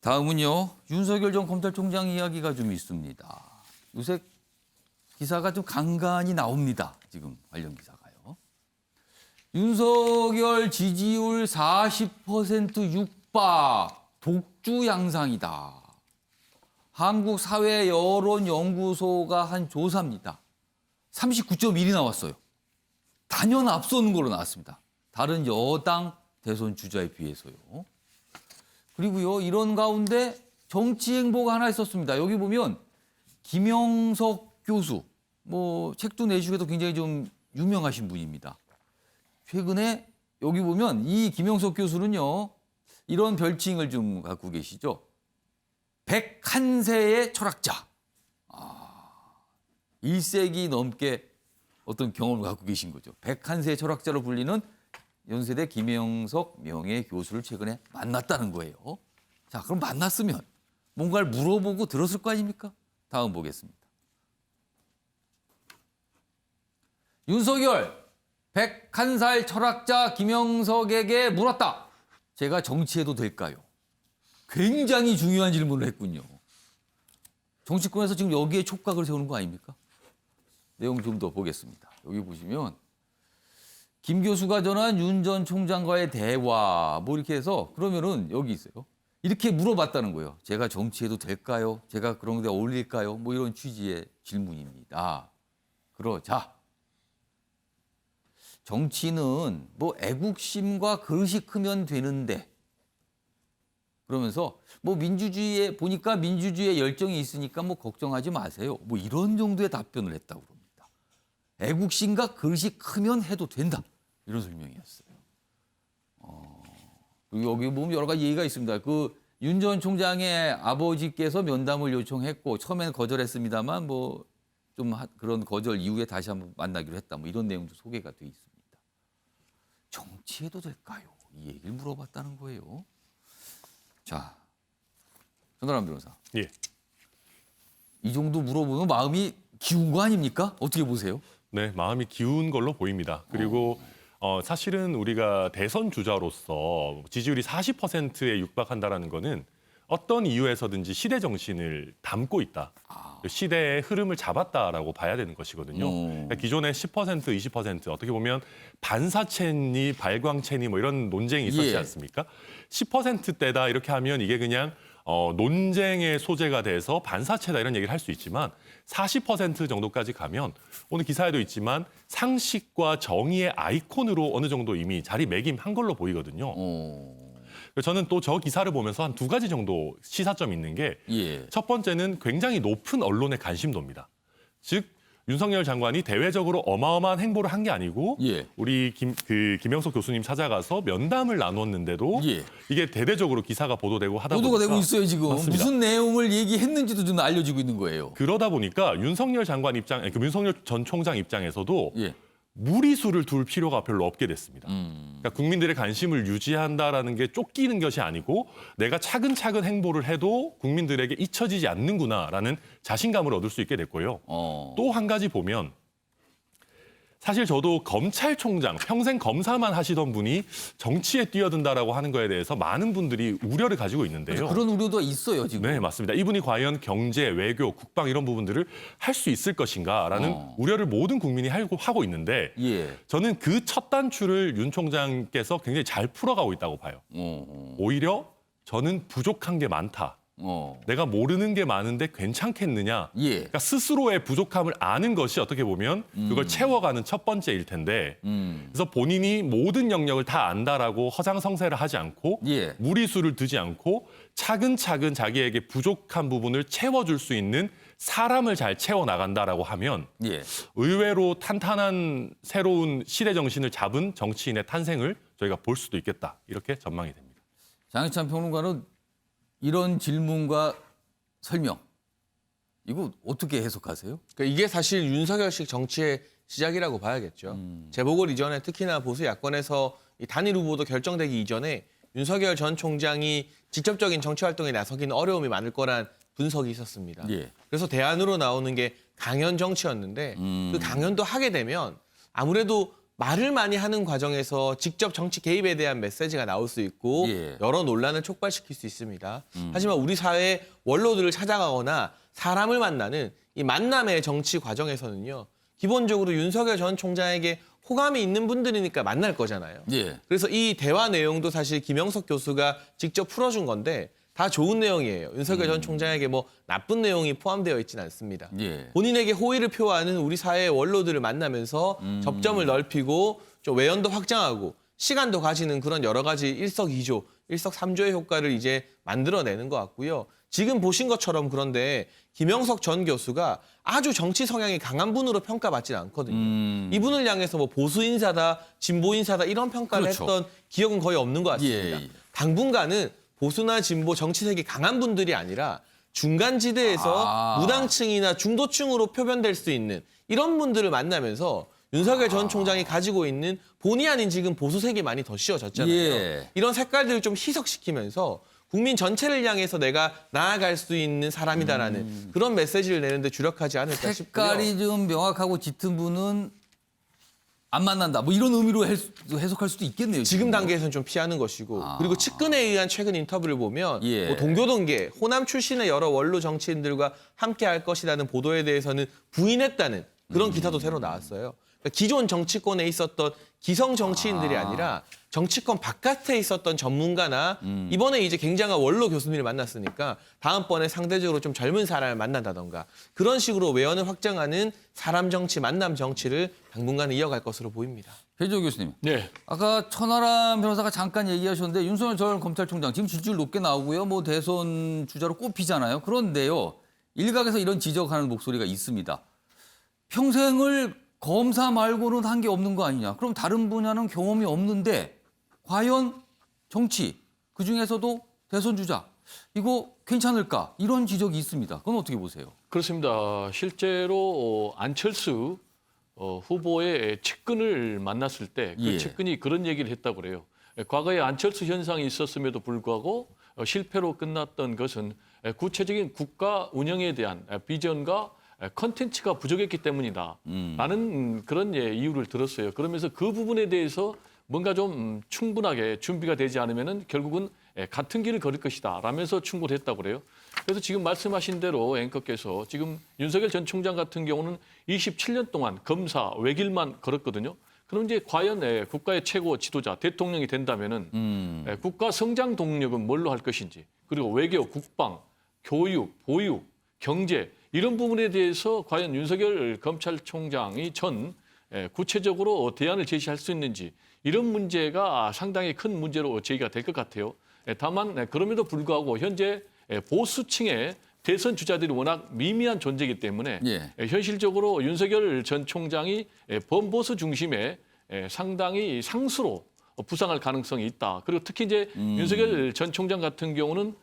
다음은요. 윤석열 전 검찰총장 이야기가 좀 있습니다. 요새 기사가 좀 간간히 나옵니다. 지금 관련 기사가요. 윤석열 지지율 40% 육박, 독주 양상이다. 한국사회여론연구소가 한 조사입니다. 39.1이 나왔어요. 단연 앞서는 걸로 나왔습니다. 다른 여당 대선 주자에 비해서요. 그리고요, 이런 가운데 정치 행보가 하나 있었습니다. 여기 보면 김영석 교수, 책도 내주셔도 굉장히 좀 유명하신 분입니다. 최근에 여기 보면 이 김영석 교수는요, 이런 별칭을 좀 갖고 계시죠. 101세의 철학자. 1세기 넘게 어떤 경험을 갖고 계신 거죠. 101세의 철학자로 불리는 연세대 김영석 명예교수를 최근에 만났다는 거예요. 자, 그럼 만났으면 뭔가를 물어보고 들었을 거 아닙니까? 다음 보겠습니다. 윤석열 101살 철학자 김영석에게 물었다. 제가 정치해도 될까요? 굉장히 중요한 질문을 했군요. 정치권에서 지금 여기에 촉각을 세우는 거 아닙니까? 내용 좀 더 보겠습니다. 여기 보시면 김 교수가 전한 윤 전 총장과의 대화 이렇게 해서 그러면은 여기 있어요. 이렇게 물어봤다는 거예요. 제가 정치해도 될까요? 제가 그런 데 어울릴까요? 이런 취지의 질문입니다. 그러자 정치는 애국심과 그릇이 크면 되는데 그러면서 민주주의에 보니까 민주주의에 열정이 있으니까 걱정하지 마세요. 이런 정도의 답변을 했다고 그럽니다. 애국심과 그릇이 크면 해도 된다. 이런 설명이었어요. 그리고 여기 보면 여러 가지 얘기가 있습니다. 윤 전 총장의 아버지께서 면담을 요청했고 처음에는 거절했습니다만 좀 그런 거절 이후에 다시 한번 만나기로 했다. 이런 내용도 소개가 돼 있습니다. 정치해도 될까요? 이 얘기를 물어봤다는 거예요. 자, 전하람 변호사. 예. 이 정도 물어보면 마음이 기운 거 아닙니까? 어떻게 보세요? 네, 마음이 기운 걸로 보입니다. 그리고 사실은 우리가 대선 주자로서 지지율이 40%에 육박한다라는 거는 어떤 이유에서든지 시대 정신을 담고 있다. 시대의 흐름을 잡았다라고 봐야 되는 것이거든요. 그러니까 기존의 10%, 20% 어떻게 보면 반사체니 발광체니 이런 논쟁이 있었지 않습니까? 10%대다 이렇게 하면 이게 그냥 논쟁의 소재가 돼서 반사체다 이런 얘기를 할 수 있지만 40% 정도까지 가면 오늘 기사에도 있지만 상식과 정의의 아이콘으로 어느 정도 이미 자리매김한 걸로 보이거든요. 저는 또 저 기사를 보면서 한 두 가지 정도 시사점이 있는 게 첫 번째는 굉장히 높은 언론의 관심도입니다. 즉 윤석열 장관이 대외적으로 어마어마한 행보를 한 게 아니고 우리 김영석 교수님 찾아가서 면담을 나눴는데도 이게 대대적으로 기사가 보도되고 하다 보니까 보도가 되고 있어요 지금. 맞습니다. 무슨 내용을 얘기했는지도 좀 알려지고 있는 거예요. 그러다 보니까 윤석열 윤석열 전 총장 입장에서도 무리수를 둘 필요가 별로 없게 됐습니다. 그러니까 국민들의 관심을 유지한다라는 게 쫓기는 것이 아니고 내가 차근차근 행보를 해도 국민들에게 잊혀지지 않는구나라는 자신감을 얻을 수 있게 됐고요. 또 한 가지 보면 사실 저도 검찰총장 평생 검사만 하시던 분이 정치에 뛰어든다라고 하는 거에 대해서 많은 분들이 우려를 가지고 있는데요. 그런 우려도 있어요 지금. 네, 맞습니다. 이분이 과연 경제, 외교, 국방 이런 부분들을 할 수 있을 것인가라는 우려를 모든 국민이 하고 있는데 저는 그 첫 단추를 윤 총장께서 굉장히 잘 풀어가고 있다고 봐요. 오히려 저는 부족한 게 많다. 내가 모르는 게 많은데 괜찮겠느냐. 그러니까 스스로의 부족함을 아는 것이 어떻게 보면 그걸 채워가는 첫 번째일 텐데 그래서 본인이 모든 영역을 다 안다라고 허장성세를 하지 않고 무리수를 두지 않고 차근차근 자기에게 부족한 부분을 채워줄 수 있는 사람을 잘 채워나간다라고 하면 의외로 탄탄한 새로운 시대 정신을 잡은 정치인의 탄생을 저희가 볼 수도 있겠다. 이렇게 전망이 됩니다. 장희찬 평론가는 이런 질문과 설명, 이거 어떻게 해석하세요? 그러니까 이게 사실 윤석열식 정치의 시작이라고 봐야겠죠. 재보궐 이전에 특히나 보수 야권에서 이 단일 후보도 결정되기 이전에 윤석열 전 총장이 직접적인 정치 활동에 나서기는 어려움이 많을 거란 분석이 있었습니다. 그래서 대안으로 나오는 게 강연 정치였는데 그 강연도 하게 되면 아무래도 말을 많이 하는 과정에서 직접 정치 개입에 대한 메시지가 나올 수 있고 예. 여러 논란을 촉발시킬 수 있습니다. 하지만 우리 사회 원로들을 찾아가거나 사람을 만나는 이 만남의 정치 과정에서는요. 기본적으로 윤석열 전 총장에게 호감이 있는 분들이니까 만날 거잖아요. 예. 그래서 이 대화 내용도 사실 김영석 교수가 직접 풀어준 건데 다 좋은 내용이에요. 윤석열 전 총장에게 뭐 나쁜 내용이 포함되어 있지는 않습니다. 예. 본인에게 호의를 표하는 우리 사회의 원로들을 만나면서 접점을 넓히고 좀 외연도 확장하고 시간도 가지는 그런 여러 가지 일석이조, 일석삼조의 효과를 이제 만들어내는 것 같고요. 지금 보신 것처럼 그런데 김영석 전 교수가 아주 정치 성향이 강한 분으로 평가받지는 않거든요. 이분을 향해서 뭐 보수 인사다, 진보 인사다 이런 평가를 그렇죠. 했던 기억은 거의 없는 것 같습니다. 예. 당분간은 보수나 진보 정치색이 강한 분들이 아니라 중간지대에서 무당층이나 중도층으로 표변될 수 있는 이런 분들을 만나면서 윤석열 전 총장이 가지고 있는 본의 아닌 지금 보수색이 많이 더 씌워졌잖아요. 예. 이런 색깔들을 좀 희석시키면서 국민 전체를 향해서 내가 나아갈 수 있는 사람이다라는 그런 메시지를 내는데 주력하지 않을까 싶고요. 색깔이 좀 명확하고 짙은 분은 안 만난다. 뭐 이런 의미로 해석할 수도 있겠네요. 지금 단계에서는 좀 피하는 것이고 그리고 측근에 의한 최근 인터뷰를 보면 예. 뭐 동교동계, 호남 출신의 여러 원로 정치인들과 함께 할 것이라는 보도에 대해서는 부인했다는 그런 기사도 새로 나왔어요. 그러니까 기존 정치권에 있었던 기성 정치인들이 아니라 정치권 바깥에 있었던 전문가나 이번에 이제 굉장한 원로 교수님을 만났으니까 다음번에 상대적으로 좀 젊은 사람을 만난다던가 그런 식으로 외연을 확장하는 사람 정치, 만남 정치를 당분간은 이어갈 것으로 보입니다. 배지호 교수님. 네. 아까 천하람 변호사가 잠깐 얘기하셨는데 윤석열 전 검찰총장 지금 지지율 높게 나오고요. 뭐 대선 주자로 꼽히잖아요. 그런데요. 일각에서 이런 지적하는 목소리가 있습니다. 평생을 검사 말고는 한 게 없는 거 아니냐. 그럼 다른 분야는 경험이 없는데 과연 정치 그중에서도 대선 주자 이거 괜찮을까? 이런 지적이 있습니다. 그건 어떻게 보세요? 그렇습니다. 실제로 안철수 후보의 측근을 만났을 때 그 예. 측근이 그런 얘기를 했다고 그래요. 과거에 안철수 현상이 있었음에도 불구하고 실패로 끝났던 것은 구체적인 국가 운영에 대한 비전과 컨텐츠가 부족했기 때문이다. 라는 그런 이유를 들었어요. 그러면서 그 부분에 대해서 뭔가 좀 충분하게 준비가 되지 않으면은 결국은 같은 길을 걸을 것이다. 라면서 충고를 했다고 그래요. 그래서 지금 말씀하신 대로 앵커께서 지금 윤석열 전 총장 같은 경우는 27년 동안 검사 외길만 걸었거든요. 그럼 이제 과연 국가의 최고 지도자 대통령이 된다면은 국가 성장 동력은 뭘로 할 것인지 그리고 외교, 국방, 교육, 보육, 경제 이런 부분에 대해서 과연 윤석열 검찰총장이 구체적으로 대안을 제시할 수 있는지 이런 문제가 상당히 큰 문제로 제기가 될 것 같아요. 다만 그럼에도 불구하고 현재 보수층의 대선 주자들이 워낙 미미한 존재이기 때문에 예. 현실적으로 윤석열 전 총장이 범보수 중심의 상당히 상수로 부상할 가능성이 있다. 그리고 특히 이제 윤석열 전 총장 같은 경우는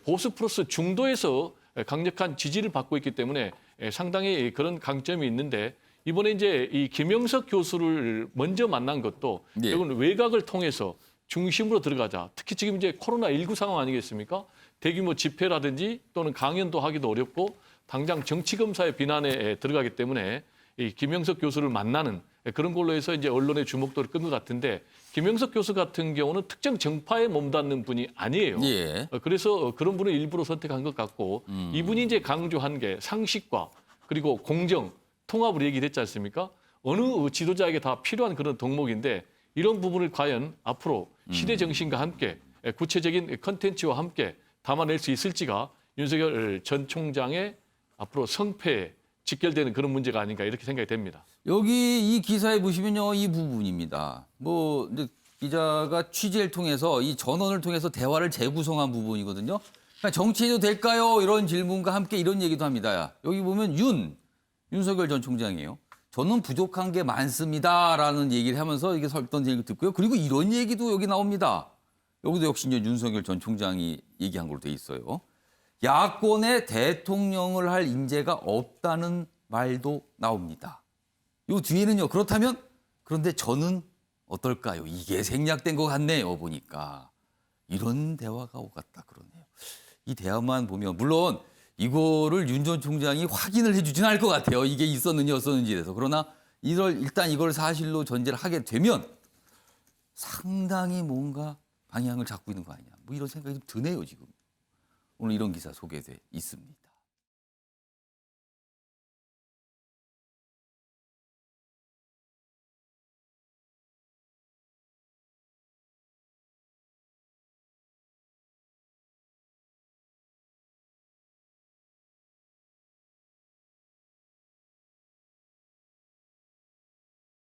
보수 플러스 중도에서 강력한 지지를 받고 있기 때문에 상당히 그런 강점이 있는데 이번에 이제 이 김영석 교수를 먼저 만난 것도 예. 이건 외곽을 통해서 중심으로 들어가자. 특히 지금 이제 코로나19 상황 아니겠습니까? 대규모 집회라든지 또는 강연도 하기도 어렵고 당장 정치검사의 비난에 들어가기 때문에 이 김영석 교수를 만나는 그런 걸로 해서 이제 언론의 주목도를 끈 것 같은데 김영석 교수 같은 경우는 특정 정파에 몸담는 분이 아니에요. 예. 그래서 그런 분을 일부러 선택한 것 같고 이분이 이제 강조한 게 상식과 그리고 공정, 통합을 얘기를 했지 않습니까? 어느 지도자에게 다 필요한 그런 덕목인데 이런 부분을 과연 앞으로 시대 정신과 함께 구체적인 컨텐츠와 함께 담아낼 수 있을지가 윤석열 전 총장의 앞으로 성패에 직결되는 그런 문제가 아닌가 이렇게 생각이 됩니다. 여기 이 기사에 보시면요, 이 부분입니다. 뭐 이제 기자가 취재를 통해서 이 전원을 통해서 대화를 재구성한 부분이거든요. 그러니까 정치해도 될까요? 이런 질문과 함께 이런 얘기도 합니다. 여기 보면 윤석열 전 총장이에요. 저는 부족한 게 많습니다라는 얘기를 하면서 이게 설던 얘기 듣고요. 그리고 이런 얘기도 여기 나옵니다. 여기도 역시 이제 윤석열 전 총장이 얘기한 걸로 돼 있어요. 야권에 대통령을 할 인재가 없다는 말도 나옵니다. 요 뒤에는요. 그렇다면 그런데 저는 어떨까요? 이게 생략된 것 같네요. 보니까 이런 대화가 오갔다 그러네요. 이 대화만 보면 물론 이거를 윤 전 총장이 확인을 해주지는 않을 것 같아요. 이게 있었는지 없었는지에 대해서. 그러나 일단 이걸 사실로 전제를 하게 되면 상당히 뭔가 방향을 잡고 있는 거 아니냐. 뭐 이런 생각이 좀 드네요, 지금. 오늘 이런 기사 소개돼 있습니다.